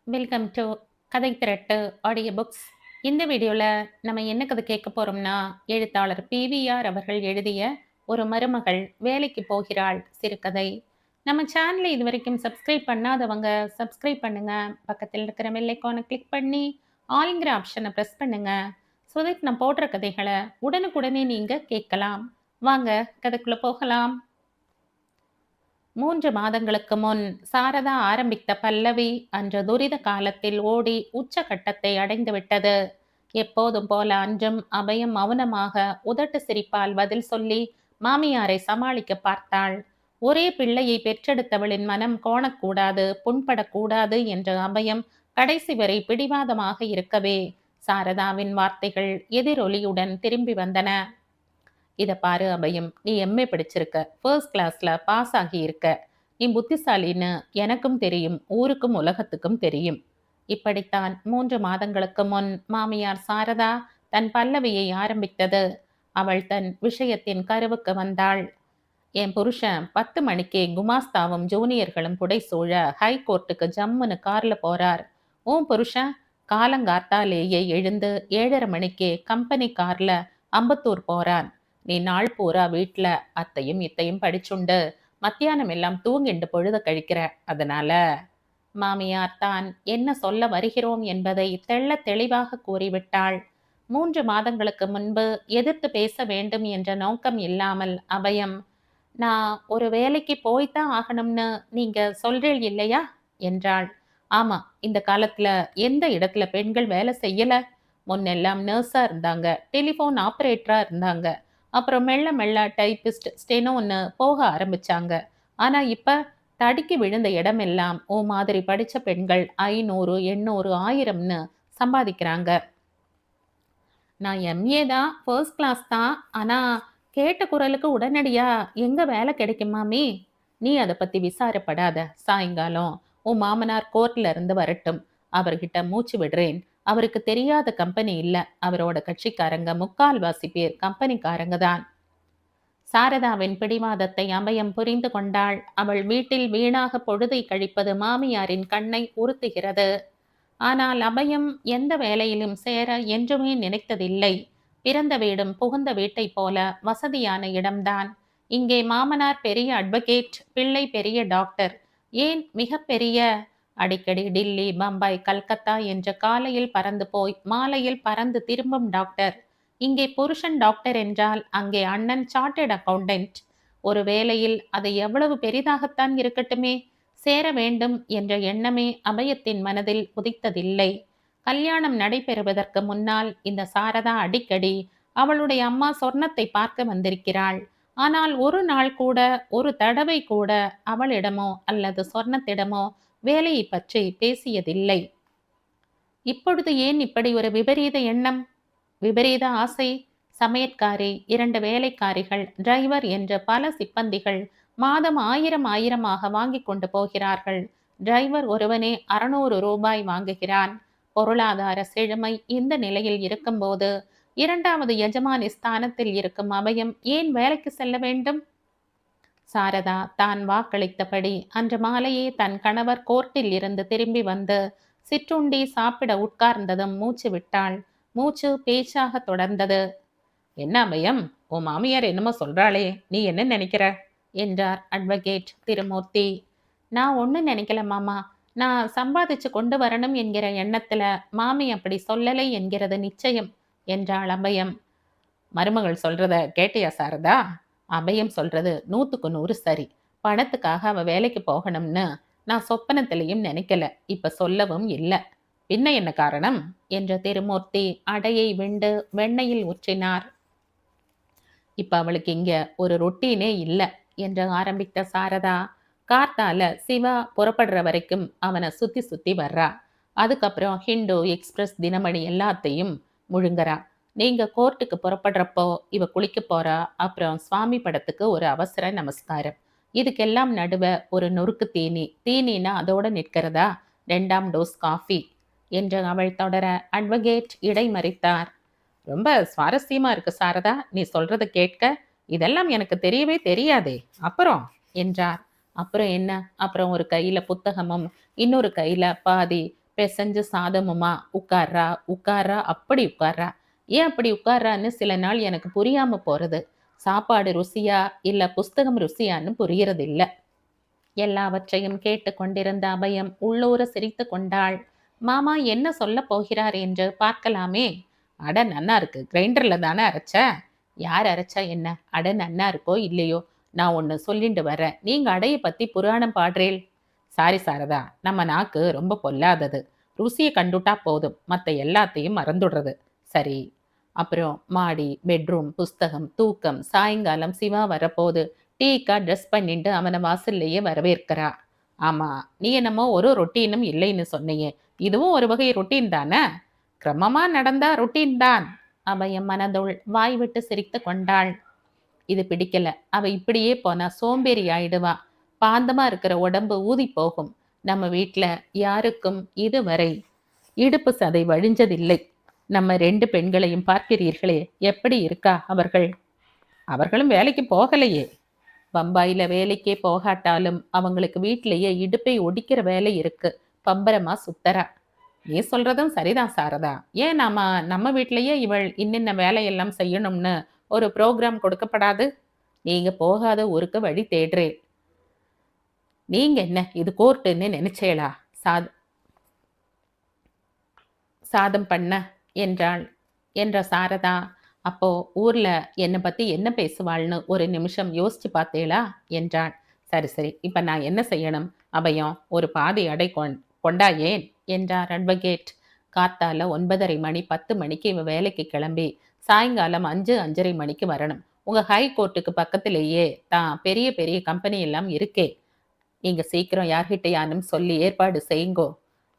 Welcome to கதை திரட்டு audio books. இந்த வீடியோவில் நம்ம என்ன கதை கேட்க போகிறோம்னா, எழுத்தாளர் பிவிஆர் அவர்கள் எழுதிய ஒரு மருமகள் வேலைக்கு போகிறாள் சிறுகதை. நம்ம சேனலை இது வரைக்கும் சப்ஸ்கிரைப் பண்ணாதவங்க சப்ஸ்கிரைப் பண்ணுங்க. பக்கத்தில் இருக்கிற பெல் ஐகானை கிளிக் பண்ணி ஆல்ங்கிற ஆப்ஷனை ப்ரெஸ் பண்ணுங்க. ஸோ தட் நான் போடுற கதைகளை உடனுக்குடனே நீங்கள் கேட்கலாம். வாங்க கதைக்குள்ளே போகலாம். 3 மாதங்களுக்கு முன் சாரதா ஆரம்பித்த பல்லவி அன்று துரித காலத்தில் ஓடி உச்சகட்டத்தை அடைந்துவிட்டது. எப்போதும் போல அன்றும் அபயம் மௌனமாக உதட்டு சிரிப்பால் பதில் சொல்லி மாமியாரை சமாளிக்க பார்த்தாள். ஒரே பிள்ளையை பெற்றெடுத்தவளின் மனம் கோணக்கூடாது, புண்படக்கூடாது என்ற அபயம் கடைசி வரை பிடிவாதமாக இருக்கவே சாரதாவின் வார்த்தைகள் எதிரொலியுடன் திரும்பி வந்தன. இதை பாரு அபயம், நீ எம்ஏ படிச்சிருக்க, ஃபர்ஸ்ட் கிளாஸ்ல பாஸ் ஆகியிருக்க, நீ புத்திசாலின்னு எனக்கும் தெரியும், ஊருக்கும் உலகத்துக்கும் தெரியும். இப்படித்தான் 3 மாதங்களுக்கு முன் மாமியார் சாரதா தன் பல்லவியை ஆரம்பித்தது. அவள் தன் விஷயத்தின் கருவுக்கு வந்தாள். என் புருஷன் 10 மணிக்கே குமாஸ்தாவும் ஜூனியர்களும் புடைசூழ ஹைகோர்ட்டுக்கு ஜம்முன்னு கார்ல போறார். உன் புருஷன் காலங்காத்தாலேயே எழுந்து 7:30 மணிக்கே கம்பெனி கார்ல அம்பத்தூர் போறான். நீ நாள் பூரா வீட்டுல அத்தையும் இத்தையும் படிச்சுண்டு மத்தியானம் எல்லாம் தூங்கிண்டு பொழுத கழிக்கிற. அதனால மாமியார் தான் என்ன சொல்ல வருகிறோம் என்பதை தெள்ளத் தெளிவாக கூறிவிட்டாள். 3 மாதங்களுக்கு முன்பு எதிர்த்து பேச வேண்டும் என்ற நோக்கம் இல்லாமல் அபயம், நான் ஒரு வேலைக்கு போய்தான் ஆகணும்னு நீங்க சொல்றீள் இல்லையா என்றாள். ஆமா, இந்த காலத்துல எந்த இடத்துல பெண்கள் வேலை செய்யல? முன்னெல்லாம் நர்ஸா இருந்தாங்க, டெலிஃபோன் ஆபரேட்டரா இருந்தாங்க, அப்புறம் மெல்ல மெல்ல டைப்பிஸ்ட் ஸ்டெனோன்னு போக ஆரம்பிச்சாங்க. ஆனா இப்ப தடுக்கி விழுந்த இடமெல்லாம் ஓ மாதிரி படிச்ச பெண்கள் 500 800 1000ன்னு சம்பாதிக்கிறாங்க. நான் எம்ஏ தான், ஃபர்ஸ்ட் கிளாஸ் தான். ஆனா கேட்ட குரலுக்கு உடனடியா எங்க வேலை கிடைக்கும் மாமி? நீ அதை பத்தி விசாரப்படாத. சாயங்காலம் உன் மாமனார் கோர்ட்ல இருந்து வரட்டும், அவர்கிட்ட மூச்சு விடுறேன். அவருக்கு தெரியாத கம்பெனி இல்ல. அவரோட கட்சிக்காரங்க முக்கால்வாசி பேர் கம்பெனிக்காரங்க தான். சாரதாவின் பிடிவாதத்தை அபயம் புரிந்து கொண்டாள். அவள் வீட்டில் வீணாக பொழுதை கழிப்பது மாமியாரின் கண்ணை உறுத்துகிறது. ஆனால் அபயம் எந்த வேலையிலும் சேர என்றுமே நினைத்ததில்லை. பிறந்த வீடும் புகுந்த வீட்டைப் போல வசதியான இடம்தான். இங்கே மாமனார் பெரிய அட்வொகேட், பிள்ளை பெரிய டாக்டர், ஏன் மிக பெரிய. அடிக்கடி டில்லி, பம்பாய், கல்கத்தா என்று காலையில் பறந்து போய் மாலையில் பறந்து திரும்பும் டாக்டர். இங்கே புருஷன் டாக்டர் என்றால் அங்கே அண்ணன் சார்ட்டர்ட் அக்கவுண்டன்ட். ஒரு வேளையில் அது எவ்வளவு பெரிதாகத்தான் இருக்கட்டுமே, சேர வேண்டும் என்ற எண்ணமே அபயத்தின் மனதில் உதித்ததில்லை. கல்யாணம் நடைபெறுவதற்கு முன்னால் இந்த சாரதா அடிக்கடி அவளுடைய அம்மா சொர்ணத்தை பார்க்க வந்திருக்கிறாள். ஆனால் ஒரு நாள் கூட, ஒரு தடவை கூட அவளிடமோ அல்லது சொர்ணத்திடமோ வேலையை பற்றி பேசியதில்லை. இப்பொழுது ஏன் இப்படி ஒரு விபரீத எண்ணம், விபரீத ஆசை? சமையற்காரி, 2 வேலைக்காரிகள், டிரைவர் என்று பல சிப்பந்திகள் மாதம் 1000 வாங்கி கொண்டு போகிறார்கள். டிரைவர் ஒருவனே 600 ரூபாய் வாங்குகிறான். பொருளாதார செழுமை இந்த நிலையில் இருக்கும்போது 2வது எஜமானி ஸ்தானத்தில் இருக்கும் அபயம் ஏன் வேலைக்கு செல்ல வேண்டும்? சாரதா தான் வாக்களித்தபடி அன்று மாலையே தன் கணவர் கோர்ட்டில் இருந்து திரும்பி வந்து சிற்றுண்டி சாப்பிட உட்கார்ந்ததும் மூச்சு விட்டாள். மூச்சு பேச்சாக தொடர்ந்தது. என்ன அபயம், உன் மாமியார் என்னமோ சொல்றாளே, நீ என்ன நினைக்கிற என்றார் அட்வொகேட் திருமூர்த்தி. நான் ஒன்றும் நினைக்கல மாமா. நான் சம்பாதிச்சு கொண்டு வரணும் என்கிற எண்ணத்துல மாமி அப்படி சொல்லலை என்கிறது நிச்சயம் என்றாள் அபயம். மருமகள் சொல்றத கேட்டியா சாரதா? அபயம் சொல்றது 100க்கு 100 சரி. பணத்துக்காக அவ வேலைக்கு போகணும்னு நான் சொப்பனத்திலையும் நினைக்கல, இப்ப சொல்லவும் இல்லை. பின்ன என்ன காரணம் என்ற திருமூர்த்தி அடையை விண்டு வெண்ணையில் ஊற்றினார். இப்ப அவளுக்கு இங்க ஒரு ரொட்டீனே இல்லை என்று ஆரம்பித்த சாரதா, கார்த்தால சிவா புறப்படுற வரைக்கும் அவனை சுத்தி சுத்தி வர்றா. அதுக்கப்புறம் ஹிண்டு, எக்ஸ்பிரஸ், தினமணி எல்லாத்தையும் முழுங்குறா. நீங்க கோர்ட்டுக்கு புறப்படுறப்போ இவ குளிக்க போறா. அப்புறம் சுவாமி படத்துக்கு ஒரு அவசர நமஸ்காரம். இதுக்கெல்லாம் நடுவ ஒரு நொறுக்கு தீனி, தீனினா அதோட நிற்கிறதா, 2ஆம் டோஸ் காஃபி என்று அவள் தொடர அட்வொகேட் இடைமறித்தார். ரொம்ப சுவாரஸ்யமா இருக்கு சாரதா, நீ சொல்றத கேட்க. இதெல்லாம் எனக்கு தெரியவே தெரியாதே. அப்புறம் என்றார். அப்புறம் என்ன? அப்புறம் ஒரு கையில புத்தகமும் இன்னொரு கையில பாதி பெசஞ்சு சாதமுமா? உட்கார்றா, உட்கார்றா, அப்படி உட்கார்றா. ஏன் அப்படி உட்கார்றான்னு சில நாள் எனக்கு புரியாம போறது. சாப்பாடு ருசியா, இல்ல புஸ்தகம் ருசியான்னு புரியறதில்ல. எல்லாவற்றையும் கேட்டுக் கொண்டிருந்த அபயம் உள்ளூர சிரித்துக் கொண்டாள். மாமா என்ன சொல்லப் போகிறார் என்று பார்க்கலாமே. அட நன்னா இருக்கு. கிரைண்டர்ல தானே அரைச்ச? யார் அரைச்சா என்ன? அட நன்னா இருக்கோ இல்லையோ, நான் ஒன்னு சொல்லிண்டு வரேன். நீங்க அடைய பத்தி புராணம் பாடுறேள். சாரி சாரதா, நம்ம நாக்கு ரொம்ப பொல்லாதது. ருசியை கண்டுட்டா போதும், மத்த எல்லாத்தையும் மறந்துடுறது. சரி, அப்புறம் மாடி, பெட்ரூம், புஸ்தகம், தூக்கம், சாயங்காலம் சிவா வரப்போது டீக்கா ட்ரெஸ் பண்ணிட்டு அவனை வாசல்லையே வரவேற்கிறா. ஆமா, நீ என்னமோ ஒரு ரொட்டீனும் இல்லைன்னு சொன்னியே, இதுவும் ஒரு வகை ரொட்டீன் தானே? கிரமமா நடந்தா ரொட்டீன் தான். அபயம் மனதுள் வாய் விட்டு சிரித்து கொண்டாள். இது பிடிக்கல. அவ இப்படியே போனா சோம்பேறி ஆயிடுவா. பாந்தமா இருக்கிற உடம்பு ஊதி போகும். நம்ம வீட்ல யாருக்கும் இதுவரை இடுப்பு சதை வழிஞ்சதில்லை. நம்ம 2 பெண்களையும் பார்க்கிறீர்களே, எப்படி இருக்கா அவர்கள்? அவர்களும் வேலைக்கு போகலையே. பம்பாயில வேலைக்கே போகாட்டாலும் அவங்களுக்கு வீட்டிலேயே இடுப்பை ஒடிக்கிற வேலை இருக்கு. பம்பரமா சுத்தரா. நீ சொல்றதும் சரிதான் சாரதா. ஏன் நம்ம வீட்டிலேயே இவள் இன்னின்ன வேலையெல்லாம் செய்யணும்னு ஒரு ப்ரோக்ராம் கொடுக்கப்படாது? நீங்க போகாத ஊருக்கு வழி தேடுறேன். நீங்க என்ன இது கோர்ட்டுன்னு நினைச்சேளா? சாதம் பண்ண என்றாள் என்ற சாரதா. அப்போ ஊர்ல என்னை பத்தி என்ன பேசுவாள்னு ஒரு நிமிஷம் யோசிச்சு பார்த்தேளா என்றாள். சரி சரி, இப்ப நான் என்ன செய்யணும்? அபயம், ஒரு பாதி அடை கொண்டாயேன் என்றார் அட்வொகேட். காத்தால 9:30 மணி 10 மணிக்கு இவ வேலைக்கு கிளம்பி சாயங்காலம் 5:30 மணிக்கு வரணும். உங்க ஹை கோர்ட்டுக்கு பக்கத்திலேயே தான் பெரிய பெரிய கம்பெனி எல்லாம் இருக்கே. நீங்க சீக்கிரம் யார்கிட்டயானும் சொல்லி ஏற்பாடு செய்யுங்கோ.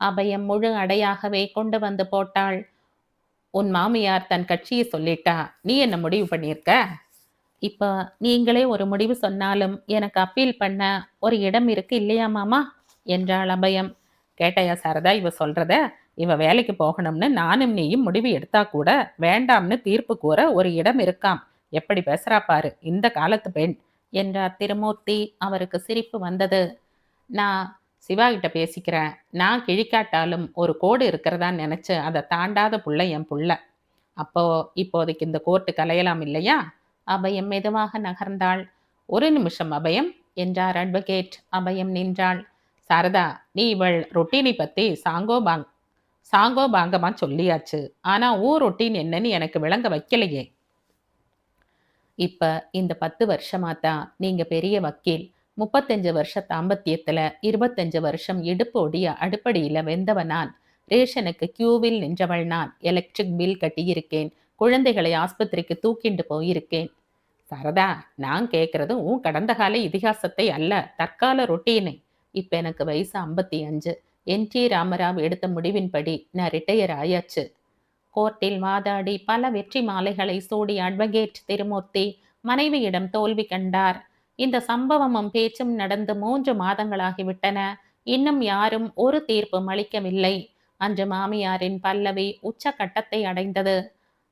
அபயம் முழு அடையாகவே கொண்டு வந்து போட்டாள். உன் மாமியார் தன் கட்சியை சொல்லிட்டா, நீ என்ன முடிவு பண்ணியிருக்க? இப்ப நீங்களே ஒரு முடிவு சொன்னாலும் எனக்கு அப்பீல் பண்ண ஒரு இடம் இருக்கு இல்லையா மாமா என்றாள் அபயம். கேட்டையா சாரதா இவ சொல்றத? இவ வேலைக்கு போகணும்னு நானும் நீயும் முடிவு எடுத்தா கூட வேண்டாம்னு தீர்ப்பு கூற ஒரு இடம் இருக்காம். எப்படி பேசுறா பாரு இந்த காலத்து பெண் என்றார் திருமூர்த்தி. அவருக்கு சிரிப்பு வந்தது. நான் சிவா கிட்ட பேசிக்கிறேன். நான் கிழிக்காட்டாலும் ஒரு கோடு இருக்கிறதா நினைச்சு அதை தாண்டாத புள்ள என் புள்ள. அப்போ இப்போதைக்கு இந்த கோர்ட்டு கலையலாம் இல்லையா? அபயம் மெதுவாக நகர்ந்தாள். ஒரு நிமிஷம் அபயம் என்றார் அட்வொகேட். அபயம் நின்றாள். சாரதா, நீ இவள் ரொட்டீனை பத்தி சாங்கோ பாங்கமா சொல்லியாச்சு. ஆனா ஊர் ரொட்டீன் என்னன்னு எனக்கு விளங்க வைக்கலையே. இப்ப இந்த 10 வருஷமா தான் நீங்க பெரிய வக்கீல். 35 வருஷ தாம்பத்தியத்துல 25 வருஷம் இடுப்பு ஒடிய அடுப்படியில வெந்தவ நான். ரேஷனுக்கு கியூவில் நின்றவள் நான். எலக்ட்ரிக் பில் கட்டியிருக்கேன். குழந்தைகளை ஆஸ்பத்திரிக்கு தூக்கிண்டு போயிருக்கேன். சரதா, நான் கேட்கறது உன் கடந்த கால இதிகாசத்தை அல்ல, தற்கால ரொட்டீனை. இப்ப எனக்கு வயசு 55. என்.டி. ராமராவ் எடுத்த முடிவின்படி நான் ரிட்டையர் ஆயாச்சு. கோர்ட்டில் வாதாடி பல வெற்றி மாலைகளை சூடிய அட்வொகேட் திருமூர்த்தி மனைவியிடம் தோல்வி கண்டார். இந்த சம்பவமும் பேச்சும் நடந்து 3 மாதங்களாகிவிட்டன. இன்னும் யாரும் ஒரு தீர்ப்பும் அளிக்கவில்லை. அன்று மாமியாரின் பல்லவி உச்சகட்டத்தை அடைந்தது.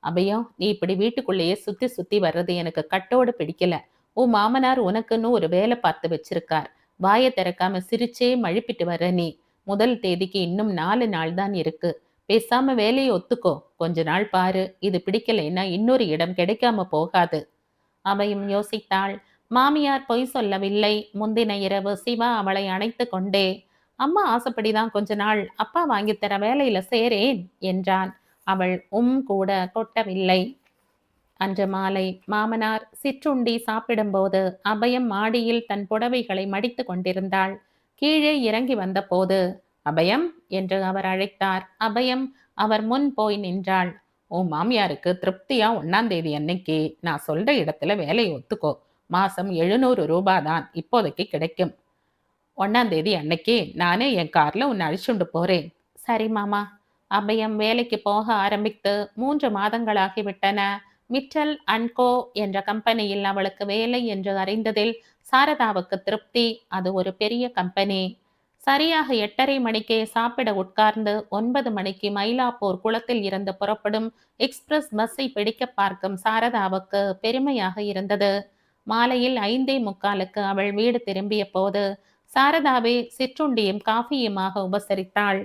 அபயம், நீ இப்படி வீட்டுக்குள்ளேயே சுத்தி சுத்தி வர்றது எனக்கு கட்டோடு பிடிக்கல. உன் மாமனார் உனக்குன்னு ஒரு வேலை பார்த்து வச்சிருக்கார். வாயை திறக்காம சிரிச்சே மழுப்பிட்டு வர்ற நீ. முதல் தேதிக்கு இன்னும் 4 நாள் தான் இருக்கு. பேசாம வேலையை ஒத்துக்கோ. கொஞ்ச நாள் பாரு. இது பிடிக்கலைன்னா இன்னொரு இடம் கிடைக்காம போகாது. அபயம் யோசித்தாள். மாமியார் பொய் சொல்லவில்லை. முந்தின இரவு சிவா அவளை அணைத்து கொண்டே, அம்மா ஆசைப்படிதான் கொஞ்ச நாள் அப்பா வாங்கித்தர வேலையில சேரேன் என்றான். அவள் கூட கொட்டவில்லை. அன்று மாலை மாமனார் சிற்றுண்டி சாப்பிடும்போது அபயம் மாடியில் தன் புடவைகளை மடித்து கொண்டிருந்தாள். கீழே இறங்கி வந்தபோது அபயம் என்று அவர் அழைத்தார். அபயம் அவர் முன் போய் நின்றாள். உன் மாமியாருக்கு திருப்தியா 1ஆம் தேதி அன்னைக்கு நான் சொல்ற இடத்துல வேலையை ஒத்துக்கோ. மாசம் 700 ரூபாய் தான் இப்போதைக்கு கிடைக்கும். 1ஆம் தேதி அன்னைக்கு நானே என் கார்ல உன்னை அழிச்சுண்டு போறேன். சரி மாமா. அபயம் வேலைக்கு போக ஆரம்பித்து 3 மாதங்களாகிவிட்டன. மிட்டல் அண்ட் கோ என்ற கம்பெனியில் அவளுக்கு வேலை என்று அறிந்ததில் சாரதாவுக்கு திருப்தி. அது ஒரு பெரிய கம்பெனி. சரியாக 8:30 மணிக்கே சாப்பிட உட்கார்ந்து 9 மணிக்கு மயிலாப்பூர் குளத்தில் இருந்து புறப்படும் எக்ஸ்பிரஸ் பஸ்ஸை பிடிக்க பார்க்கும் சாரதாவுக்கு பெருமையாக இருந்தது. மாலையில் 5:45க்கு அவள் வீடு திரும்பிய போது சாரதாவை சிற்றுண்டியும் காஃபியுமாக உபசரித்தாள்.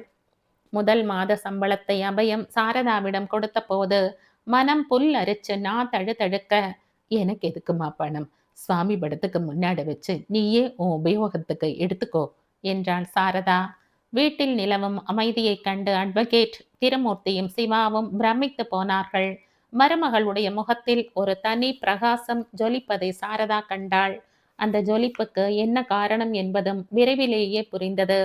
முதல் மாத சம்பளத்தை அபயம் சாரதாவிடம் கொடுத்தபோது மனம் புல் அரிச்சு நான் தழுதழுக்க, எனக்கு எதுக்குமா பணம்? சுவாமி படத்துக்கு முன்னாடி வச்சு நீயே உன் உபயோகத்துக்கு எடுத்துக்கோ என்றாள் சாரதா. வீட்டில் நிலவும் அமைதியைக் கண்டு அட்வொகேட் திருமூர்த்தியும் சிவாவும் பிரமித்து போனார்கள். மருமகளுடைய முகத்தில் ஒரு தனி பிரகாசம் ஜொலிப்பதை சாரதா கண்டாள். அந்த ஜொலிப்புக்கு என்ன காரணம் என்பதும் விரைவிலேயே புரிந்தது.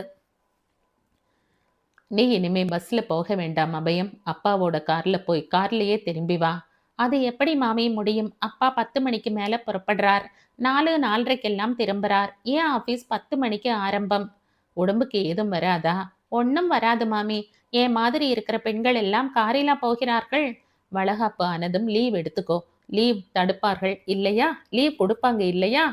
நீ இனிமே பஸ்ல போக வேண்டாம் அபயம். அப்பாவோட கார்ல போய் கார்லயே திரும்பி வா. அது எப்படி மாமி முடியும்? அப்பா 10 மணிக்கு மேல புறப்படுறார். 4:30க்கெல்லாம் திரும்புறார். ஏன் ஆபீஸ் 10 மணிக்கு ஆரம்பம்? உடம்புக்கு ஏதும் வராதா? ஒன்னும் வராது மாமி. என் மாதிரி இருக்கிற பெண்கள் எல்லாம் காரிலா போகிறார்கள்? வளகாப்பு ஆனதும் லீவ் எடுத்துக்கோ. லீவ் தடுப்பார்கள் இல்லையா? லீவ் கொடுப்பாங்க இல்லையா?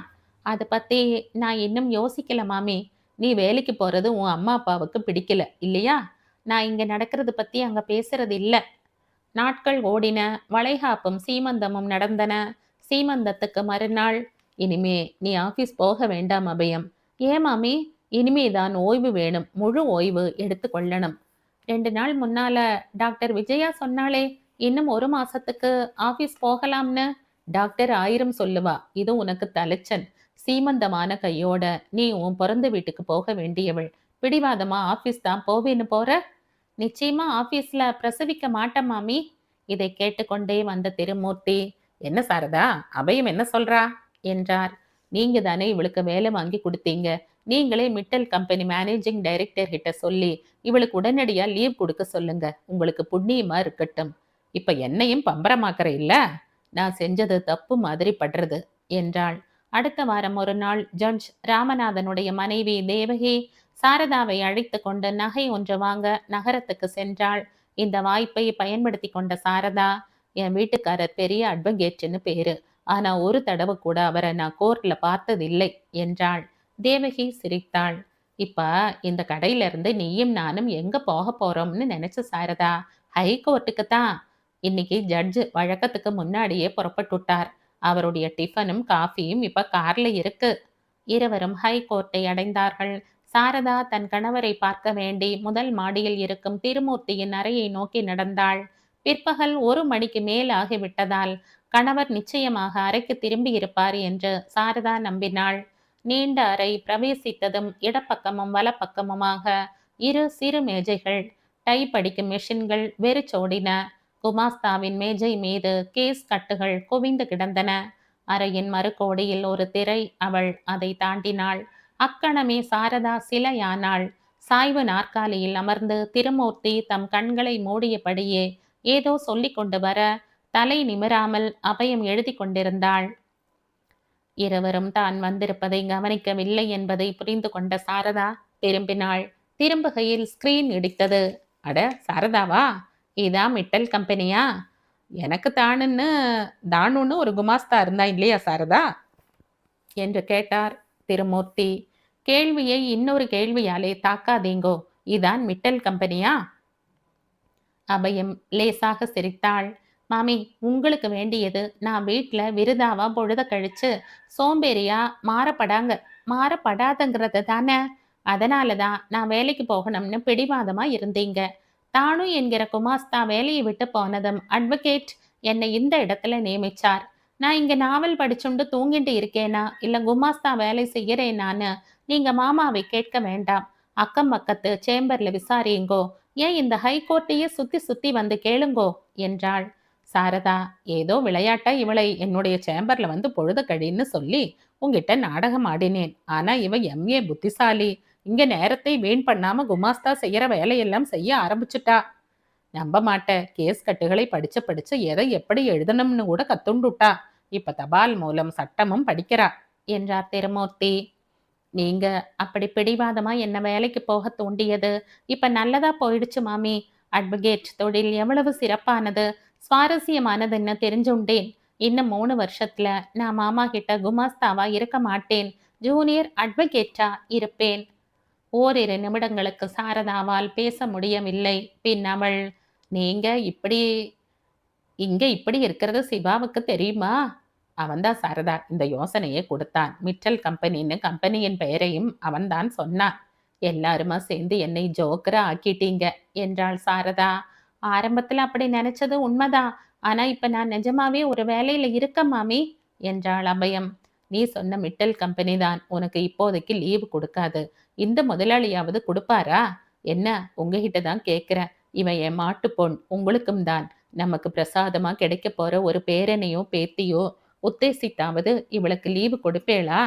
அதை பத்தி நான் இன்னும் யோசிக்கல மாமி. நீ வேலைக்கு போறது உன் அம்மா அப்பாவுக்கு பிடிக்கல இல்லையா? நான் இங்க நடக்கிறது பத்தி அங்க பேசுறது இல்ல. நாட்கள் ஓடின. வளைகாப்பும் சீமந்தமும் நடந்தன. சீமந்தத்துக்கு மறுநாள், இனிமே நீ ஆபீஸ் போக வேண்டாம் அபயம். ஏன் மாமி? இனிமேதான் ஓய்வு வேணும். முழு ஓய்வு எடுத்து கொள்ளணும். 2 நாள் முன்னால டாக்டர் விஜயா சொன்னாளே, இன்னும் 1 மாசத்துக்கு ஆபீஸ் போகலாம்னு. டாக்டர் 1000 சொல்லுவா. இது உனக்கு தலைச்சன். சீமந்தமான கையோட நீ உன் பிறந்த வீட்டுக்கு போக வேண்டியவள். பிடிவாதமா ஆபீஸ் தான் போவேன்னு போற? நிச்சயமா ஆபீஸ்ல பிரசவிக்க மாட்டேன் மாமி. இதை கேட்டுக்கொண்டே வந்த திருமூர்த்தி, என்ன சாரதா, அபயம் என்ன சொல்றா என்றார். நீங்க தானே இவளுக்கு வேலை வாங்கி கொடுத்தீங்க. நீங்களே மிட்டல் கம்பெனி மேனேஜிங் டைரக்டர் கிட்ட சொல்லி இவளுக்கு உடனடியா லீவ் கொடுக்க சொல்லுங்க. உங்களுக்கு புண்ணியமா இருக்கட்டும். இப்ப என்னையும் பம்பரமாக்குற இல்ல? நான் செஞ்சது தப்பு மாதிரி படுறது என்றாள். அடுத்த வாரம் ஒரு நாள் ஜட்ஜ் ராமநாதனுடைய மனைவி தேவகி சாரதாவை அழைத்து கொண்டு நகை ஒன்று வாங்க நகரத்துக்கு சென்றாள். இந்த வாய்ப்பை பயன்படுத்தி கொண்ட சாரதா, என் வீட்டுக்காரர் பெரிய அட்வொகேட்னு பேரு. ஆனா ஒரு தடவை கூட அவரை நான் கோர்ட்ல பார்த்ததில்லை என்றாள். தேவகி சிரித்தாள். இப்ப இந்த கடையில இருந்து நீயும் நானும் எங்க போக போறோம்னு நினைச்ச சாரதா? ஹைகோர்ட்டுக்கு தான். இன்னைக்கு ஜட்ஜ் வழக்கத்துக்கு முன்னாடியே புறப்பட்டுட்டார். அவருடைய டிஃபனும் காஃபியும் இப்ப கார்ல இருக்கு. இருவரும் ஹைகோர்ட்டை அடைந்தார்கள். சாரதா தன் கணவரை பார்க்க வேண்டி முதல் மாடியில் இருக்கும் திருமூர்த்தியின் அறையை நோக்கி நடந்தாள். பிற்பகல் 1 மணிக்கு மேல் ஆகிவிட்டதால் கணவர் நிச்சயமாக அறைக்கு திரும்பி இருப்பார் என்று சாரதா நம்பினாள். நீண்ட அறை. பிரவேசித்ததும் இடப்பக்கமும் வலப்பக்கமுமாக 2 சிறு மேஜைகள், டைப் அடிக்கும் மெஷின்கள் வெறிச்சோடின. குமாஸ்தாவின் மேஜை மீது கேஸ் கட்டுகள் குவிந்து கிடந்தன. அறையின் மறுகோடியில் ஒரு திரை. அவள் அதை தாண்டினாள். அக்கணமே சாரதா சிலையானாள். சாய்வு நாற்காலியில் அமர்ந்து திருமூர்த்தி தம் கண்களை மூடியபடியே ஏதோ சொல்லிக் கொண்டு வர தலை நிமிராமல் அபயம் எழுதி கொண்டிருந்தாள். இருவரும் தான் வந்திருப்பதை கவனிக்கவில்லை என்பதை புரிந்து கொண்ட சாரதா திரும்பினாள். திரும்புகையில் ஸ்கிரீன் இடித்தது. அட சாரதாவா, இதான் மிட்டல் கம்பெனியா? எனக்கு தானுன்னு ஒரு குமாஸ்தா இருந்தா இல்லையா சாரதா என்று கேட்டார் திருமூர்த்தி. கேள்வியை இன்னொரு கேள்வியாலே தாக்காதீங்கோ. இதான் மிட்டல் கம்பெனியா? அபயம் லேசாக சிரித்தாள். மாமி, உங்களுக்கு வேண்டியது நான் வீட்டில் விருதாவா பொழுத கழிச்சு சோம்பேறியா மாறப்படாதங்கிறது தானே. அதனால தான் நான் வேலைக்கு போகணும்னு பிடிவாதமா இருந்தீங்க. தானு என்கிற குமாஸ்தா வேலையை விட்டு போனதும் அட்வொகேட் என்னை இந்த இடத்துல நியமிச்சார். நான் இங்க நாவல் படிச்சுண்டு தூங்கிட்டு இருக்கேனா இல்ல குமாஸ்தா வேலை செய்யறேனான்னு நீங்க மாமாவை கேட்க வேண்டாம். அக்கம் பக்கத்து சேம்பர்ல விசாரியுங்கோ. ஏன் இந்த ஹைகோர்ட்டையே சுத்தி சுத்தி வந்து கேளுங்கோ என்றாள். சாரதா, ஏதோ விளையாட்டா இவளை என்னுடைய சேம்பர்ல வந்து பொழுத கழின்னு சொல்லி உங்ககிட்ட நாடகம் ஆடினேன். ஆனா இவ எம்ஏ புத்திசாலி. இங்க நேரத்தை வீண் பண்ணாம குமாஸ்தா செய்யற வேலையெல்லாம் செய்ய ஆரம்பிச்சுட்டா. நம்ப மாட்ட, கேஸ் கட்டுகளை படிச்சு எதை எப்படி எழுதணும்னு கூட கத்துண்டுட்டா. இப்ப தபால் மூலம் சட்டமும் படிக்கிறா என்றார் திருமூர்த்தி. நீங்க அப்படி பிடிவாதமா என்ன வேலைக்கு போக தூண்டியது இப்ப நல்லதா போயிடுச்சு மாமி. அட்வொகேட் தொழில் எவ்வளவு சிறப்பானது, சுவாரஸ்யமானதுன்னு தெரிஞ்சுண்டேன். இன்னும் 3 வருஷத்துல நான் மாமா கிட்ட குமாஸ்தாவா இருக்க மாட்டேன். ஜூனியர் அட்வொகேட்டா இருப்பேன். ஓரிரு நிமிடங்களுக்கு சாரதாவால் பேச முடியவில்லை. பின் அவள், நீங்க இப்படி இருக்கிறது சிவாவுக்கு தெரியுமா? அவன்தான் சாரதா இந்த யோசனையை கொடுத்தான். மிட்டல் கம்பெனின்னு கம்பெனியின் பெயரையும் அவன்தான் சொன்னான். எல்லாருமா சேர்ந்து என்னை ஜோக்கரா ஆக்கிட்டீங்க என்றாள் சாரதா. ஆரம்பத்துல அப்படி நினைச்சது உண்மைதான். ஆனா இப்ப நான் நிஜமாவே ஒரு வேலையில இருக்கேன் மாமி என்றாள் அபயம். நீ சொன்ன மிட்டல் கம்பெனி தான் உனக்கு இப்போதைக்கு லீவு கொடுக்காது. இந்த முதலாளியாவது கொடுப்பாரா? என்ன உங்ககிட்ட தான் கேட்கிறேன். இவன் என் மாட்டு பொன் உங்களுக்கும் தான். நமக்கு பிரசாதமா கிடைக்க போற ஒரு பேரனையோ பேத்தியோ உத்தேசித்தாவது இவளுக்கு லீவு கொடுப்பேளா?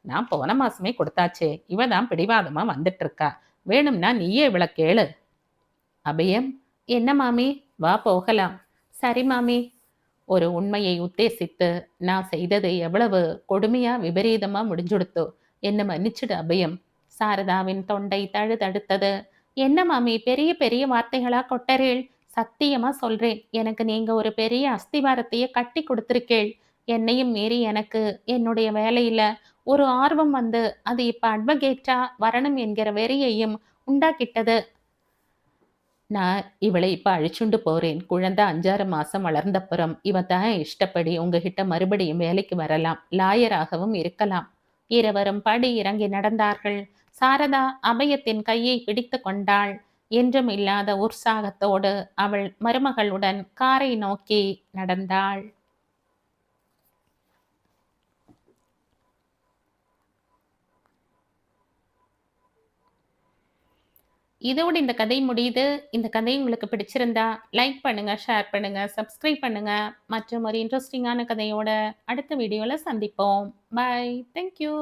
நான் போன மாசமே கொடுத்தாச்சே. இவ தான் பிடிவாதமா வந்துட்டு இருக்கா. வேணும்னா நீயே இவளை கேளு. அபயம், என்ன மாமி? வா போகலாம். சரி மாமி. ஒரு உண்மையை உத்தேசித்து நான் செய்தது எவ்வளவு கொடுமையா விபரீதமா முடிஞ்சுடுத்தோ. என்ன மன்னிச்சிடு அபயம். சாரதாவின் தொண்டை தழுதழுத்தது. என்ன மாமி பெரிய பெரிய வார்த்தைகளா கொட்டரேள்? சத்தியமா சொல்றேன், எனக்கு நீங்க ஒரு பெரிய அஸ்திவாரத்தையே கட்டி கொடுத்திருக்கேள். என்னையும் மீறி எனக்கு என்னுடைய வேலையில ஒரு ஆர்வம் வந்து அது இப்ப அட்வொகேட்டா வரணும் என்கிற வெறியையும் உண்டாக்கிட்டது. நான் இவளை இப்ப அழிச்சுண்டு போறேன். குழந்தை 5, 6 மாசம் வளர்ந்தப்புறம் இவ தான் இஷ்டப்படி உங்ககிட்ட மறுபடியும் வேலைக்கு வரலாம். லாயராகவும் இருக்கலாம். இருவரும் படி இறங்கி நடந்தார்கள். சாரதா அபயத்தின் கையை பிடித்து கொண்டாள். என்றும் இல்லாத உற்சாகத்தோடு அவள் மருமகளுடன் காரை நோக்கி நடந்தாள். இதோடு இந்த கதை முடியுது. இந்த கதை உங்களுக்கு பிடிச்சிருந்தா லைக் பண்ணுங்க, ஷேர் பண்ணுங்க, சப்ஸ்கிரைப் பண்ணுங்க. மற்றும் ஒரு இன்ட்ரெஸ்டிங்கான கதையோட அடுத்த வீடியோல சந்திப்போம். பை. Thank you.